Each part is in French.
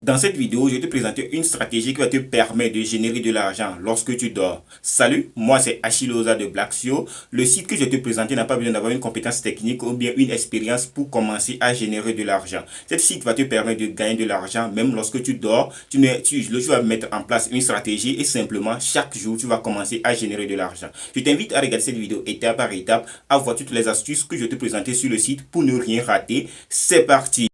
Dans cette vidéo, je vais te présenter une stratégie qui va te permettre de générer de l'argent lorsque tu dors. Salut, moi c'est Achiloza de Blacksio. Le site que je vais te présenter n'a pas besoin d'avoir une compétence technique ou bien une expérience pour commencer à générer de l'argent. Cet site va te permettre de gagner de l'argent même lorsque tu dors. Tu vas mettre en place une stratégie et simplement chaque jour tu vas commencer à générer de l'argent. Je t'invite à regarder cette vidéo étape par étape, à voir toutes les astuces que je vais te présenter sur le site pour ne rien rater. C'est parti!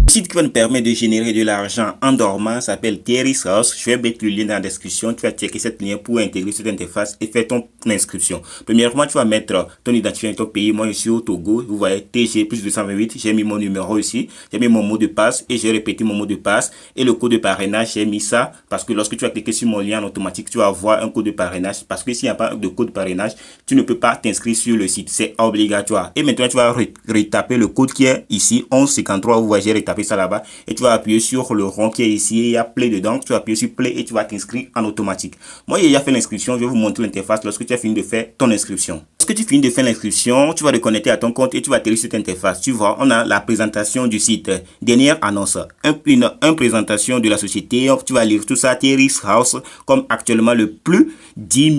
Le site qui va nous permettre de générer de l'argent en dormant s'appelle Theoris House. Je vais mettre le lien dans la description. Tu vas checker cette lien pour intégrer cette interface et faire ton inscription. Premièrement, tu vas mettre ton identifiant et ton pays. Moi, je suis au Togo. Vous voyez TG plus 228. J'ai mis mon numéro ici. J'ai mis mon mot de passe et j'ai répété mon mot de passe. Et le code de parrainage, j'ai mis ça parce que lorsque tu vas cliquer sur mon lien en automatique, tu vas avoir un code de parrainage. Parce que s'il n'y a pas de code de parrainage, tu ne peux pas t'inscrire sur le site. C'est obligatoire. Et maintenant, tu vas retaper le code qui est ici, 1153. Vous voyez, j'ai retapé ça là-bas et tu vas appuyer sur le rond qui est ici, il y a play dedans, tu vas appuyer sur play et tu vas t'inscrire en automatique. Moi, j'ai déjà fait l'inscription, je vais vous montrer l'interface lorsque tu as fini de faire ton inscription. Lorsque tu finis de faire l'inscription, tu vas te connecter à ton compte et tu vas atterrir sur cette interface. Tu vois, on a la présentation du site, dernière annonce, une présentation de la société, tu vas lire tout ça, Theoris House, comme actuellement le plus 10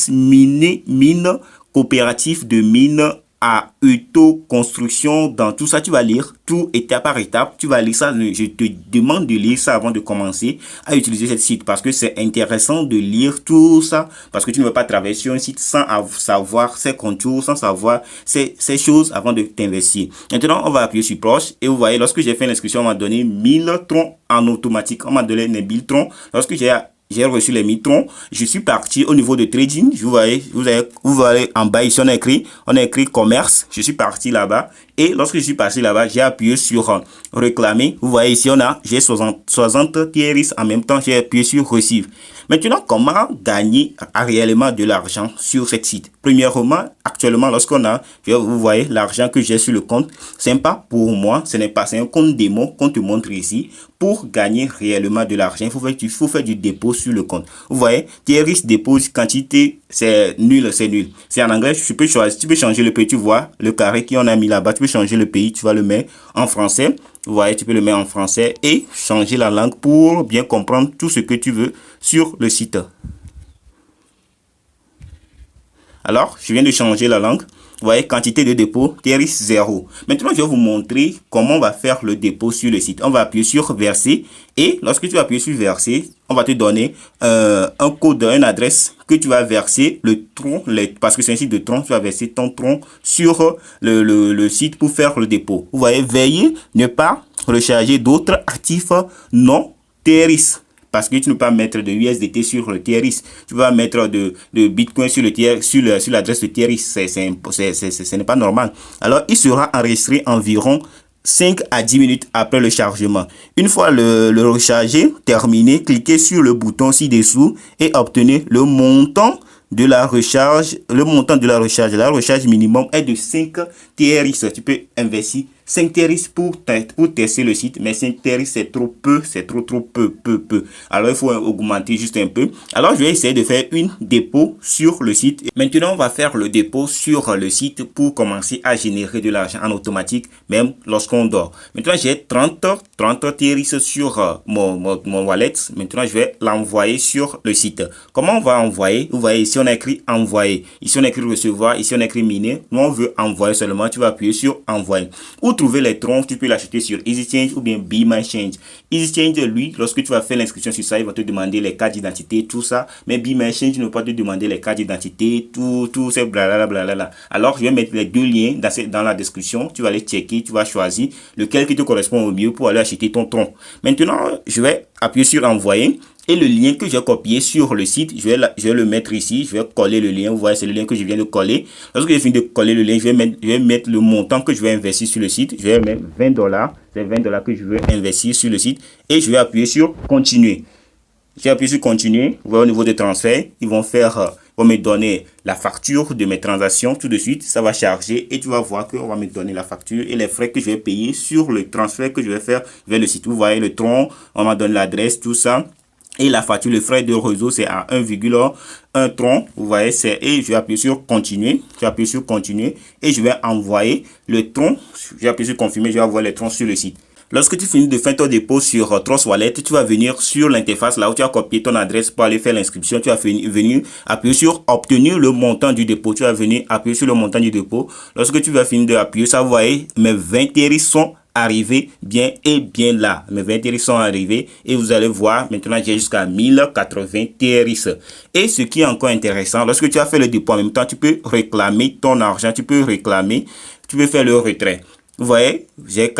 mine coopératif de mine à auto-construction. Dans tout ça, tu vas lire tout étape par étape. Tu vas lire ça. Je te demande de lire ça avant de commencer à utiliser ce site parce que c'est intéressant de lire tout ça parce que tu ne vas pas travailler sur un site sans savoir ses contours, sans savoir ces choses avant de t'investir. Maintenant, on va appuyer sur proche et vous voyez, lorsque j'ai fait l'inscription, on m'a donné 1000 troncs en automatique. On m'a donné les 1000 troncs. Lorsque j'ai reçu les 1000 troncs, je suis parti au niveau de trading. Vous voyez en bas ici, on a écrit commerce. Je suis parti là-bas. Et lorsque je suis passé là-bas, j'ai appuyé sur réclamer. Vous voyez ici, j'ai 60 Theoris en même temps. J'ai appuyé sur receive. Maintenant, comment gagner réellement de l'argent sur ce site? Premièrement, actuellement, vous voyez l'argent que j'ai sur le compte, c'est pas pour moi, c'est un compte démo qu'on te montre ici. Pour gagner réellement de l'argent, il faut faire du dépôt sur le compte. Vous voyez, Theoris dépose quantité, c'est nul. C'est en anglais, tu peux changer le pays, tu vois, le carré qu'on a mis là-bas, tu peux changer le pays, tu vas le mettre en français. Vous voyez, tu peux le mettre en français et changer la langue pour bien comprendre tout ce que tu veux sur le site. Alors, je viens de changer la langue. Vous voyez, quantité de dépôt, Theoris 0. Maintenant, je vais vous montrer comment on va faire le dépôt sur le site. On va appuyer sur verser et lorsque tu vas appuyer sur verser, on va te donner un code, une adresse que tu vas verser le tronc, parce que c'est un site de tronc, tu vas verser ton tronc sur le site pour faire le dépôt. Vous voyez, veuillez ne pas recharger d'autres actifs non Theoris. Parce que tu ne peux pas mettre de USDT sur le Theoris. Tu vas mettre de Bitcoin sur l'adresse de Theoris. Ce n'est pas normal. Alors, il sera enregistré environ 5 à 10 minutes après le chargement. Une fois le rechargé terminé, cliquez sur le bouton ci-dessous et obtenez le montant de la recharge. La recharge minimum est de 5 Theoris. Tu peux investir 5 Theoris pour tester le site, mais 5 Theoris c'est trop peu, c'est trop peu. Alors il faut augmenter juste un peu. Alors je vais essayer de faire une dépôt sur le site. Maintenant on va faire le dépôt sur le site pour commencer à générer de l'argent en automatique, même lorsqu'on dort. Maintenant j'ai 30 Theoris sur mon wallet. Maintenant je vais l'envoyer sur le site. Comment on va envoyer? Vous voyez ici on a écrit envoyer, ici on a écrit recevoir, ici on a écrit miner. Nous on veut envoyer seulement, tu vas appuyer sur envoyer. Pour trouver les troncs, tu peux l'acheter sur EasyChange ou bien BeMyChange. EasyChange, lui, lorsque tu vas faire l'inscription sur ça, il va te demander les cartes d'identité, tout ça. Mais BeMyChange ne va pas te demander les cartes d'identité, tout c'est blablabla. Alors, je vais mettre les deux liens dans la description. Tu vas les checker, tu vas choisir lequel qui te correspond au mieux pour aller acheter ton tronc. Maintenant, je vais appuyer sur envoyer. Et le lien que j'ai copié sur le site, je vais le mettre ici. Je vais coller le lien. Vous voyez, c'est le lien que je viens de coller. Lorsque j'ai fini de coller le lien, je vais mettre le montant que je vais investir sur le site. Je vais mettre $20. C'est $20 que je veux investir sur le site. Et je vais appuyer sur continuer. J'ai appuyé sur continuer. Vous voyez au niveau des transferts, ils vont me donner la facture de mes transactions tout de suite. Ça va charger et tu vas voir qu'on va me donner la facture et les frais que je vais payer sur le transfert que je vais faire vers le site. Vous voyez le tronc, on m'a donné l'adresse, tout ça. Et la facture, le frais de réseau, c'est à 1,1 tron. Vous voyez, et je vais appuyer sur continuer. Je vais appuyer sur continuer et je vais envoyer le tron. Je vais appuyer sur confirmer, je vais envoyer les trons sur le site. Lorsque tu finis de faire ton dépôt sur Trust Wallet, tu vas venir sur l'interface là où tu as copié ton adresse pour aller faire l'inscription. Tu vas venir appuyer sur obtenir le montant du dépôt. Tu vas venir appuyer sur le montant du dépôt. Lorsque tu vas finir d'appuyer, ça, vous voyez, mes 20 TRX sont arrivés bien et bien là. Mes 20 TRX sont arrivés et vous allez voir, maintenant j'ai jusqu'à 1080 TRX. Et ce qui est encore intéressant, lorsque tu as fait le dépôt en même temps, tu peux réclamer ton argent, tu peux faire le retrait. Vous voyez, j'ai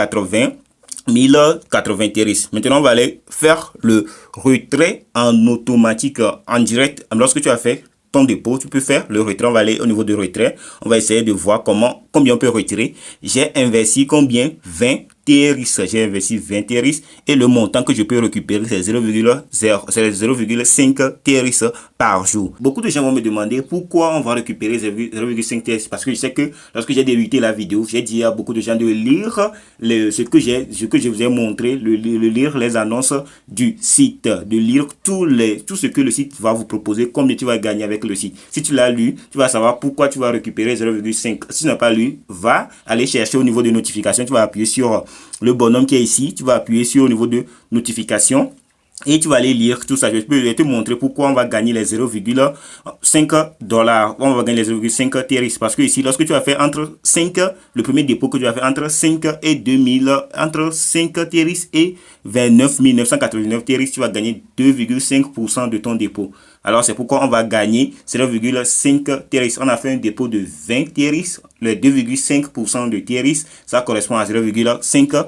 1080 TRX. Maintenant, on va aller faire le retrait en automatique, en direct. Lorsque tu as fait ton dépôt, tu peux faire le retrait. On va aller au niveau de retrait. On va essayer de voir combien on peut retirer. J'ai investi combien? 20 TRX. J'ai investi 20 TRX et le montant que je peux récupérer, c'est 0,5 TRX par jour. Beaucoup de gens vont me demander pourquoi on va récupérer 0,5 TRX, parce que je sais que lorsque j'ai débuté la vidéo, j'ai dit à beaucoup de gens de lire ce que je vous ai montré, lire les annonces du site, de lire tout ce que le site va vous proposer, combien tu vas gagner avec le site. Si tu l'as lu, tu vas savoir pourquoi tu vas récupérer 0,5. Si tu n'as pas lu, va aller chercher au niveau de notification. Tu vas appuyer sur le bonhomme qui est ici. Tu vas appuyer sur au niveau de notification. Et tu vas aller lire tout ça. Je peux te montrer pourquoi on va gagner les 0,5 $. On va gagner les 0,5 TRX. Parce que ici, lorsque tu vas faire entre 5, le premier dépôt que tu vas faire entre 5 et 2000, entre 5 TRX et 29 989 TRX, tu vas gagner 2,5% de ton dépôt. Alors, c'est pourquoi on va gagner 0,5 TRX. On a fait un dépôt de 20 TRX. Le 2,5% de TRX, ça correspond à 0,5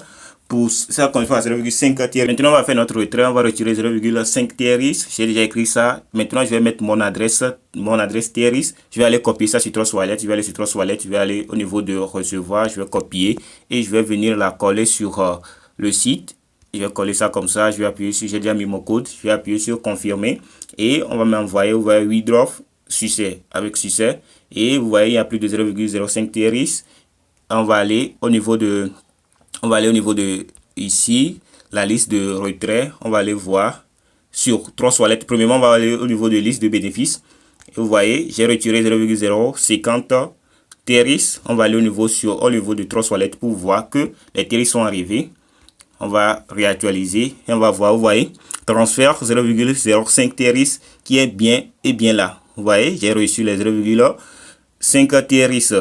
ça correspond à 0,5 TRX. Maintenant, on va faire notre retrait. On va retirer 0,5 TRX. J'ai déjà écrit ça. Maintenant, je vais mettre mon adresse TRX. Je vais aller copier ça sur Trust Wallet. Je vais aller sur Trust Wallet. Je vais aller au niveau de recevoir. Je vais copier et je vais venir la coller sur le site. Je vais coller ça comme ça. Je vais appuyer sur, j'ai déjà mis mon code. Je vais appuyer sur confirmer et on va m'envoyer, vous voyez, withdraw succès, avec succès. Et vous voyez, il y a plus de 0,05 TRX. On va aller au niveau de ici, la liste de retrait. On va aller voir sur Trust Wallet. Premièrement, on va aller au niveau de liste de bénéfices. Et vous voyez, j'ai retiré 0,050 TRX. On va aller au niveau de Trust Wallet pour voir que les TRX sont arrivés. On va réactualiser et on va voir, vous voyez, transfert 0,05 TRX qui est bien et bien là. Vous voyez, j'ai reçu les 0,5 TRX.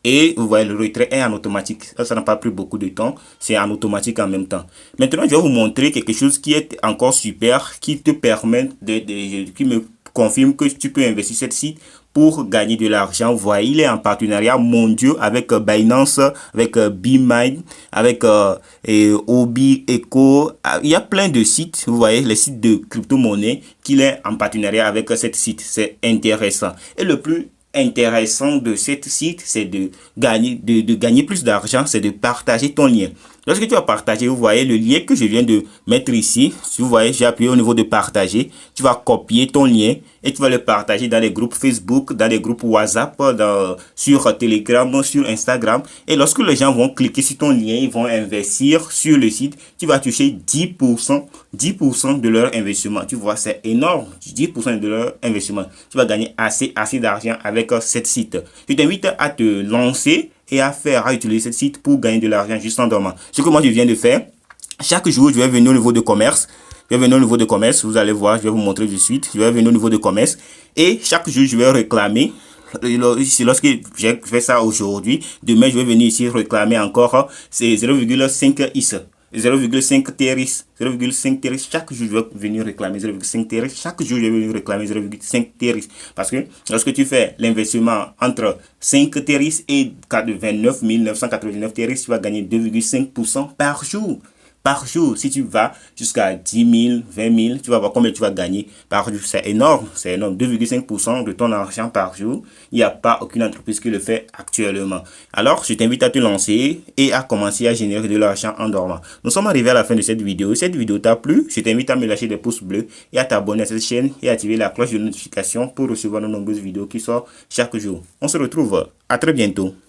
Et vous voyez, le retrait est en automatique. Ça n'a pas pris beaucoup de temps. C'est en automatique en même temps. Maintenant, je vais vous montrer quelque chose qui est encore super, qui te permet qui me confirme que tu peux investir sur ce site pour gagner de l'argent. Vous voyez, il est en partenariat mondial avec Binance, avec BMind, avec Obi Eco. Il y a plein de sites, vous voyez, les sites de crypto-monnaie qu'il est en partenariat avec cet site. C'est intéressant. Et le plus intéressant de ce site, c'est de gagner plus d'argent, c'est de partager ton lien. Lorsque tu vas partager, vous voyez le lien que je viens de mettre ici. Si vous voyez, j'ai appuyé au niveau de partager. Tu vas copier ton lien et tu vas le partager dans les groupes Facebook, dans les groupes WhatsApp, sur Telegram, sur Instagram. Et lorsque les gens vont cliquer sur ton lien, ils vont investir sur le site. Tu vas toucher 10% de leur investissement. Tu vois, c'est énorme. 10% de leur investissement. Tu vas gagner assez d'argent avec ce site. Je t'invite à te lancer et à utiliser ce site pour gagner de l'argent juste en dormant. Ce que moi je viens de faire, chaque jour je vais venir au niveau de commerce. Vous allez voir, je vais vous montrer de suite. Je vais venir au niveau de commerce et chaque jour je vais réclamer. Lorsque j'ai fait ça aujourd'hui, demain je vais venir ici réclamer encore, c'est 0,5 IS. 0,5 TRX, 0,5 TRX, chaque jour je vais venir réclamer 0,5 TRX, chaque jour je vais venir réclamer 0,5 TRX. Parce que lorsque tu fais l'investissement entre 5 TRX et 29 989 TRX, tu vas gagner 2,5% par jour. Par jour, si tu vas jusqu'à 10 000, 20 000, tu vas voir combien tu vas gagner par jour. C'est énorme, 2,5% de ton argent par jour. Il n'y a pas aucune entreprise qui le fait actuellement. Alors, je t'invite à te lancer et à commencer à générer de l'argent en dormant. Nous sommes arrivés à la fin de cette vidéo. Si cette vidéo t'a plu, je t'invite à me lâcher des pouces bleus et à t'abonner à cette chaîne et activer la cloche de notification pour recevoir nos nombreuses vidéos qui sortent chaque jour. On se retrouve à très bientôt.